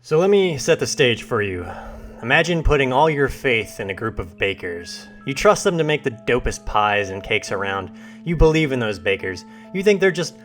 So let me set the stage for you. Imagine putting all your faith in a group of bakers. You trust them to make the dopest pies and cakes around. You believe in those bakers. You think they're just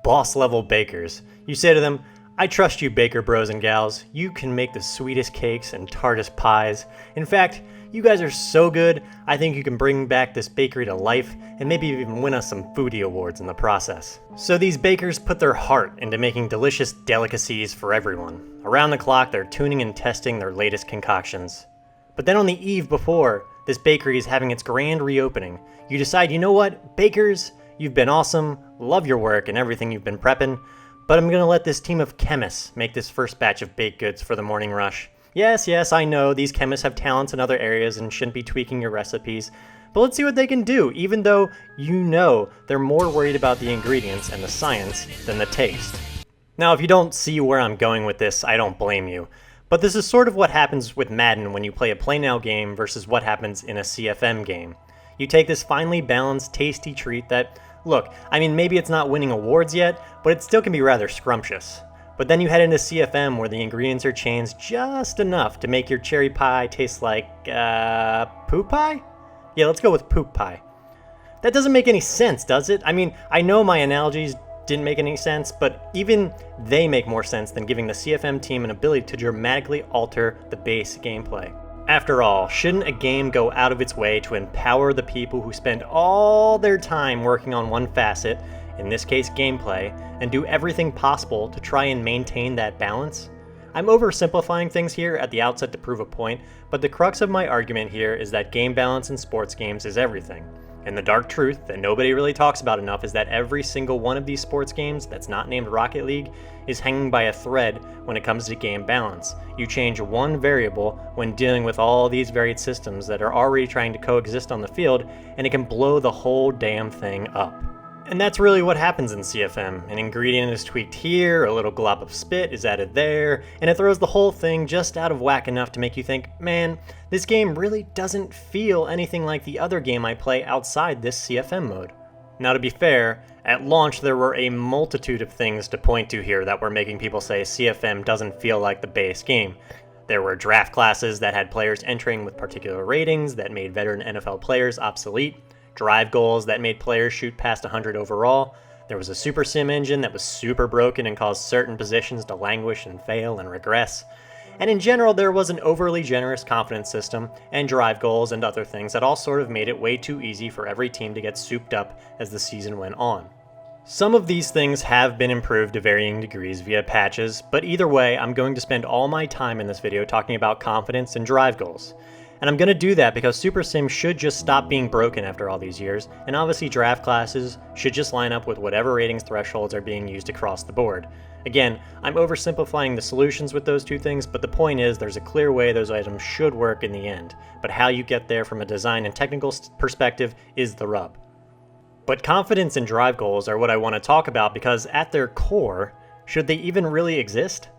boss-level bakers. You say to them, I trust you, baker bros and gals. You can make the sweetest cakes and tartest pies. In fact, you guys are so good, I think you can bring back this bakery to life and maybe even win us some foodie awards in the process. So these bakers put their heart into making delicious delicacies for everyone. Around the clock, they're tuning and testing their latest concoctions. But then on the eve before this bakery is having its grand reopening, you decide, you know what, bakers, you've been awesome, love your work and everything you've been prepping, but I'm gonna let this team of chemists make this first batch of baked goods for the morning rush. Yes, I know these chemists have talents in other areas and shouldn't be tweaking your recipes, but let's see what they can do, even though you know they're more worried about the ingredients and the science than the taste. Now, if you don't see where I'm going with this, I don't blame you. But this is sort of what happens with Madden when you play a play now game versus what happens in a CFM game. You take this finely balanced, tasty treat that, look, I mean maybe it's not winning awards yet, but it still can be rather scrumptious. But then you head into CFM where the ingredients are changed just enough to make your cherry pie taste like, poop pie? Yeah, let's go with poop pie. That doesn't make any sense, does it? I mean, I know my analogies didn't make any sense, but even they make more sense than giving the CFM team an ability to dramatically alter the base gameplay. After all, shouldn't a game go out of its way to empower the people who spend all their time working on one facet, in this case gameplay, and do everything possible to try and maintain that balance? I'm oversimplifying things here at the outset to prove a point, but the crux of my argument here is that game balance in sports games is everything. And the dark truth that nobody really talks about enough is that every single one of these sports games that's not named Rocket League is hanging by a thread when it comes to game balance. You change one variable when dealing with all these varied systems that are already trying to coexist on the field, and it can blow the whole damn thing up. And that's really what happens in CFM. An ingredient is tweaked here, a little glop of spit is added there, and it throws the whole thing just out of whack enough to make you think, man, this game really doesn't feel anything like the other game I play outside this CFM mode. Now to be fair, at launch there were a multitude of things to point to here that were making people say CFM doesn't feel like the base game. There were draft classes that had players entering with particular ratings that made veteran NFL players obsolete, drive goals that made players shoot past 100 overall. There was a super sim engine that was super broken and caused certain positions to languish and fail and regress. And in general, there was an overly generous confidence system and drive goals and other things that all sort of made it way too easy for every team to get souped up as the season went on. Some of these things have been improved to varying degrees via patches, but either way, I'm going to spend all my time in this video talking about confidence and drive goals. And I'm going to do that because Super Sim should just stop being broken after all these years, and obviously draft classes should just line up with whatever ratings thresholds are being used across the board. Again, I'm oversimplifying the solutions with those two things, but the point is there's a clear way those items should work in the end, but how you get there from a design and technical perspective is the rub. But confidence and drive goals are what I want to talk about because at their core, should they even really exist?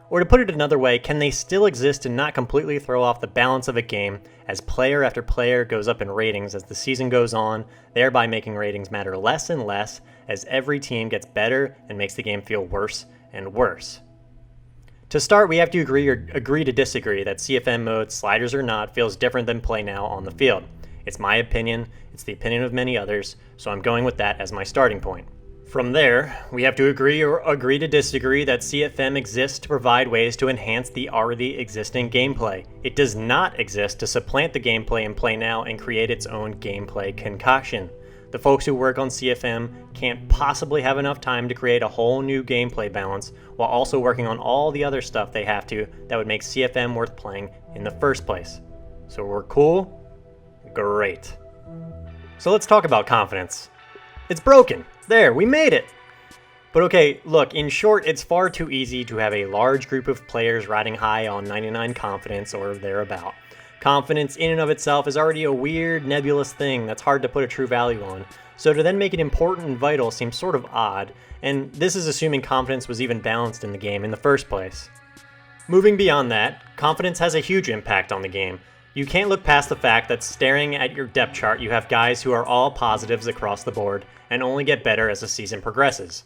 Or to put it another way, can they still exist and not completely throw off the balance of a game as player after player goes up in ratings as the season goes on, thereby making ratings matter less and less as every team gets better and makes the game feel worse and worse? To start, we have to agree to disagree that CFM mode, sliders or not, feels different than play now on the field. It's my opinion, it's the opinion of many others, so I'm going with that as my starting point. From there, we have to agree or agree to disagree that CFM exists to provide ways to enhance the already existing gameplay. It does not exist to supplant the gameplay in Play Now and create its own gameplay concoction. The folks who work on CFM can't possibly have enough time to create a whole new gameplay balance while also working on all the other stuff they have to that would make CFM worth playing in the first place. So we're cool? Great. So let's talk about confidence. It's broken. There, we made it! But okay, look, in short, it's far too easy to have a large group of players riding high on 99 confidence or thereabout. Confidence in and of itself is already a weird, nebulous thing that's hard to put a true value on, so to then make it important and vital seems sort of odd, and this is assuming confidence was even balanced in the game in the first place. Moving beyond that, confidence has a huge impact on the game. You can't look past the fact that staring at your depth chart, you have guys who are all positives across the board and only get better as the season progresses.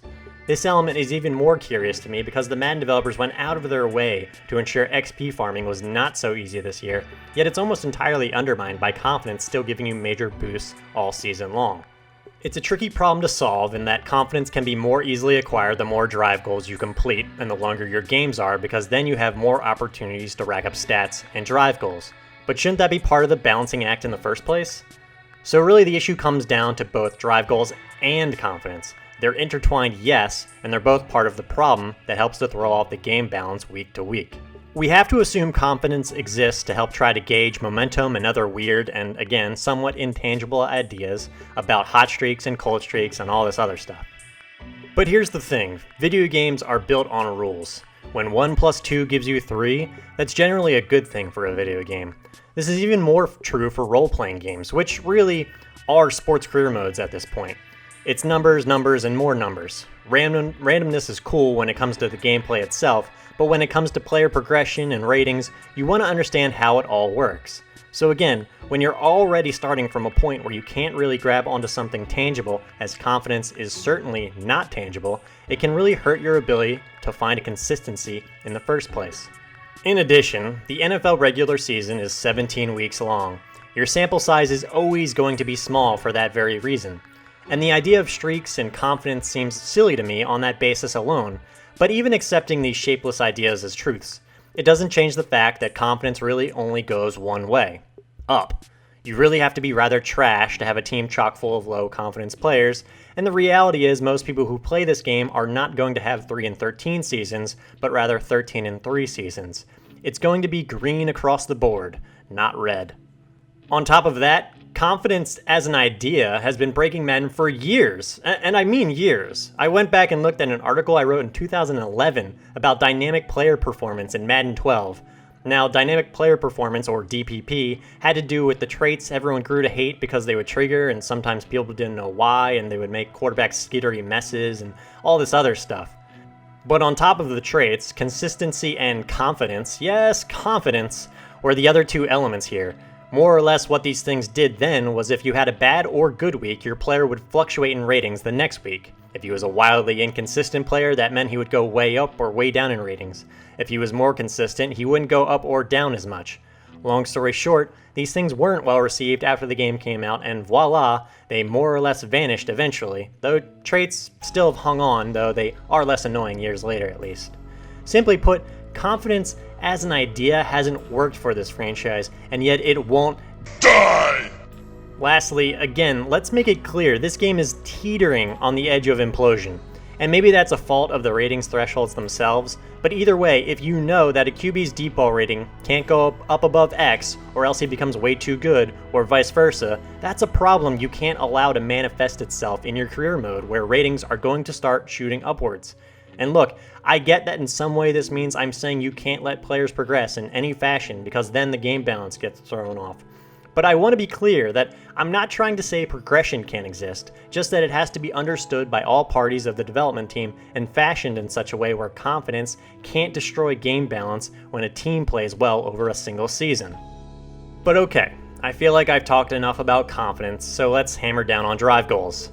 This element is even more curious to me because the Madden developers went out of their way to ensure XP farming was not so easy this year, yet it's almost entirely undermined by confidence still giving you major boosts all season long. It's a tricky problem to solve in that confidence can be more easily acquired the more drive goals you complete and the longer your games are, because then you have more opportunities to rack up stats and drive goals. But shouldn't that be part of the balancing act in the first place? So really the issue comes down to both drive goals and confidence. They're intertwined, yes, and they're both part of the problem that helps to throw off the game balance week to week. We have to assume confidence exists to help try to gauge momentum and other weird and, again, somewhat intangible ideas about hot streaks and cold streaks and all this other stuff. But here's the thing, video games are built on rules. When 1 plus 2 gives you 3, that's generally a good thing for a video game. This is even more true for role-playing games, which really are sports career modes at this point. It's numbers, numbers, and more numbers. Randomness is cool when it comes to the gameplay itself, but when it comes to player progression and ratings, you want to understand how it all works. So again, when you're already starting from a point where you can't really grab onto something tangible, as confidence is certainly not tangible, it can really hurt your ability to find a consistency in the first place. In addition, the NFL regular season is 17 weeks long. Your sample size is always going to be small for that very reason. And the idea of streaks and confidence seems silly to me on that basis alone, but even accepting these shapeless ideas as truths, it doesn't change the fact that confidence really only goes one way, up. You really have to be rather trash to have a team chock full of low confidence players, and the reality is most people who play this game are not going to have 3-13 seasons, but rather 13-3 seasons. It's going to be green across the board, not red. On top of that, confidence as an idea has been breaking Madden for years, and I mean years. I went back and looked at an article I wrote in 2011 about dynamic player performance in Madden 12. Now, dynamic player performance, or DPP, had to do with the traits everyone grew to hate because they would trigger, and sometimes people didn't know why, and they would make quarterbacks skittery messes, and all this other stuff. But on top of the traits, consistency and confidence, yes, confidence, were the other two elements here. More or less what these things did then was if you had a bad or good week, your player would fluctuate in ratings the next week. If he was a wildly inconsistent player, that meant he would go way up or way down in ratings. If he was more consistent, he wouldn't go up or down as much. Long story short, these things weren't well received after the game came out, and voila, they more or less vanished eventually, though traits still have hung on, though they are less annoying years later at least. Simply put, confidence as an idea hasn't worked for this franchise, and yet it won't die! Lastly, again, let's make it clear, this game is teetering on the edge of implosion. And maybe that's a fault of the ratings thresholds themselves, but either way, if you know that a QB's deep ball rating can't go up above X, or else he becomes way too good, or vice versa, that's a problem you can't allow to manifest itself in your career mode, where ratings are going to start shooting upwards. And look, I get that in some way this means I'm saying you can't let players progress in any fashion because then the game balance gets thrown off. But I want to be clear that I'm not trying to say progression can't exist, just that it has to be understood by all parties of the development team and fashioned in such a way where confidence can't destroy game balance when a team plays well over a single season. But okay, I feel like I've talked enough about confidence, so let's hammer down on drive goals.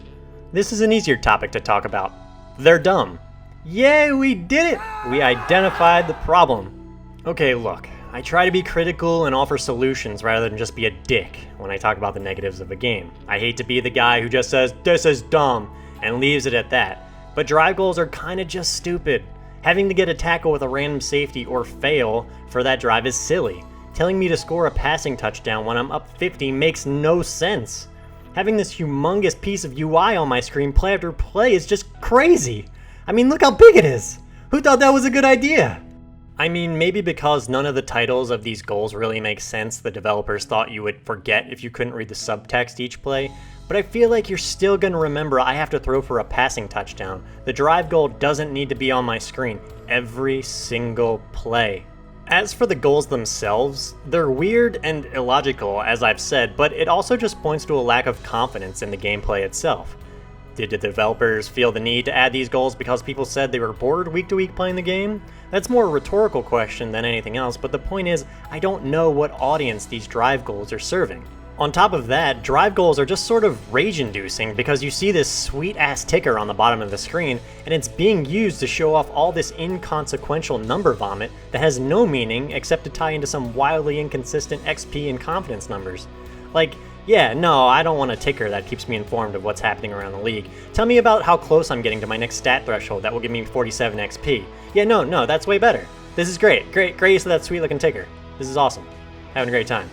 This is an easier topic to talk about. They're dumb. Yay, we did it! We identified the problem. Okay, look, I try to be critical and offer solutions rather than just be a dick when I talk about the negatives of a game. I hate to be the guy who just says, "This is dumb," and leaves it at that. But drive goals are kinda just stupid. Having to get a tackle with a random safety or fail for that drive is silly. Telling me to score a passing touchdown when I'm up 50 makes no sense. Having this humongous piece of UI on my screen play after play is just crazy. I mean, look how big it is! Who thought that was a good idea? I mean, maybe because none of the titles of these goals really make sense, the developers thought you would forget if you couldn't read the subtext each play, but I feel like you're still gonna remember I have to throw for a passing touchdown. The drive goal doesn't need to be on my screen every single play. As for the goals themselves, they're weird and illogical, as I've said, but it also just points to a lack of confidence in the gameplay itself. Did the developers feel the need to add these goals because people said they were bored week to week playing the game? That's more a rhetorical question than anything else, but the point is, I don't know what audience these drive goals are serving. On top of that, drive goals are just sort of rage-inducing because you see this sweet-ass ticker on the bottom of the screen, and it's being used to show off all this inconsequential number vomit that has no meaning except to tie into some wildly inconsistent XP and confidence numbers. Like, yeah, no, I don't want a ticker that keeps me informed of what's happening around the league. Tell me about how close I'm getting to my next stat threshold that will give me 47 XP. Yeah, no, that's way better. This is great use of that sweet-looking ticker. This is awesome. Having a great time.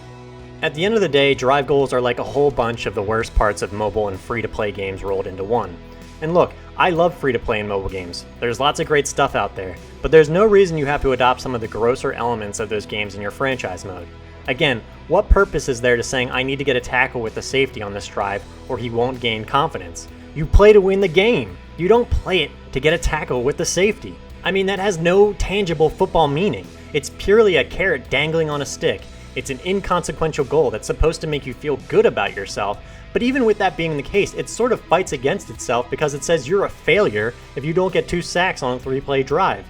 At the end of the day, drive goals are like a whole bunch of the worst parts of mobile and free-to-play games rolled into one. And look, I love free-to-play and mobile games. There's lots of great stuff out there, but there's no reason you have to adopt some of the grosser elements of those games in your franchise mode. Again, what purpose is there to saying I need to get a tackle with the safety on this drive or he won't gain confidence? You play to win the game. You don't play it to get a tackle with the safety. I mean, that has no tangible football meaning. It's purely a carrot dangling on a stick. It's an inconsequential goal that's supposed to make you feel good about yourself, but even with that being the case, it sort of fights against itself because it says you're a failure if you don't get 2 sacks on a 3-play drive.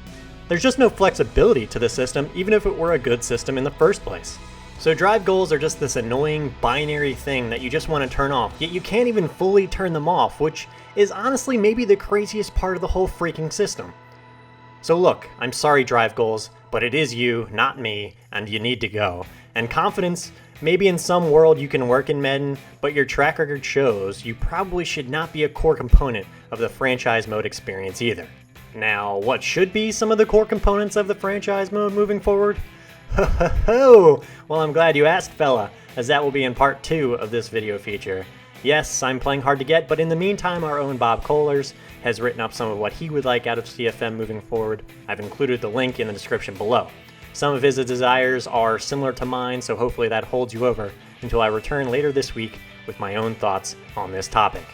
There's just no flexibility to the system, even if it were a good system in the first place. So drive goals are just this annoying binary thing that you just want to turn off, yet you can't even fully turn them off, which is honestly maybe the craziest part of the whole freaking system. So look, I'm sorry drive goals, but it is you, not me, and you need to go. And confidence, maybe in some world you can work in Madden, but your track record shows you probably should not be a core component of the franchise mode experience either. Now, what should be some of the core components of the franchise mode moving forward? Ho, well, I'm glad you asked, fella, as that will be in part 2 of this video feature. Yes, I'm playing hard to get, but in the meantime, our own Bob Kohlers has written up some of what he would like out of CFM moving forward. I've included the link in the description below. Some of his desires are similar to mine, so hopefully that holds you over until I return later this week with my own thoughts on this topic.